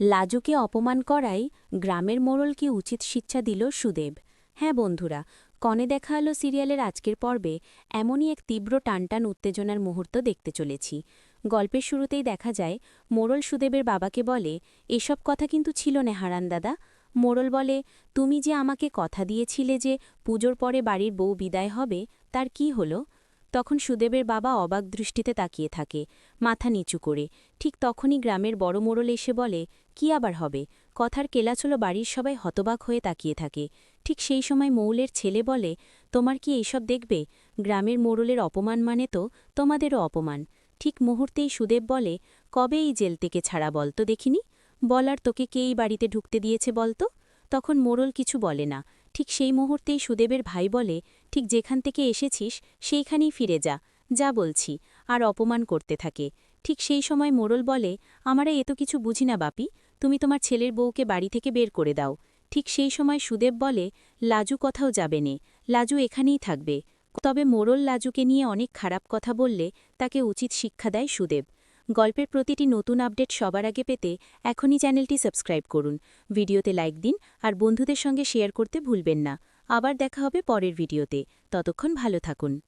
লাজুকে অপমান করায় গ্রামের মোড়লকে উচিত শিক্ষা দিল সুদেব। হ্যাঁ বন্ধুরা, কনে দেখা আলো সিরিয়ালের আজকের পর্বে এমনই এক তীব্র টানটান উত্তেজনার মুহূর্ত দেখতে চলেছি। গল্পের শুরুতেই দেখা যায় মোড়ল সুদেবের বাবাকে বলে, এসব কথা কিন্তু ছিল না হারান দাদা। মোড়ল বলে, তুমি যে আমাকে কথা দিয়েছিলে যে পুজোর পরে বাড়ির বউ বিদায় হবে, তার কি হলো? তখন সুদেবের বাবা অবাক দৃষ্টিতে তাকিয়ে থাকে, মাথা নিচু করে। ঠিক তখনই গ্রামের বড় মোড়ল এসে বলে, কি আবার হবে? কথার কেলাচলো বাড়ির সবাই হতবাক হয়ে তাকিয়ে থাকে। ঠিক সেই সময় মৌলের ছেলে বলে, তোমার কি এইসব দেখবে? গ্রামের মোড়লের অপমান মানে তো তোমাদেরও অপমান। ঠিক মুহূর্তেই সুদেব বলে, কবে এই জেল থেকে ছাড়া বলতো দেখিনি? বলার তোকে কে এই বাড়িতে ঢুকতে দিয়েছে বলতো? তখন মোড়ল কিছু বলে না। ঠিক সেই মুহূর্তেই সুদেবের ভাই বলে, ঠিক যেখান থেকে এসেছিস সেইখানেই ফিরে যা, যা বলছি। আর অপমান করতে থাকে। ঠিক সেই সময় মোড়ল বলে, আমরা এত কিছু বুঝি না বাপি, তুমি তোমার ছেলের বউকে বাড়ি থেকে বের করে দাও। ঠিক সেই সময় সুদেব বলে, লাজু কোথাও যাবে নে, লাজু এখানেই থাকবে। তবে মোড়ল লাজুকে নিয়ে অনেক খারাপ কথা বললে তাকে উচিত শিক্ষা দেয় সুদেব। গল্পের প্রতিটি নতুন আপডেট সবার আগে পেতে এখনই চ্যানেলটি সাবস্ক্রাইব করুন, ভিডিওতে লাইক দিন আর বন্ধুদের সঙ্গে শেয়ার করতে ভুলবেন না। আবার দেখা হবে পরের ভিডিওতে, ততক্ষণ ভালো থাকুন।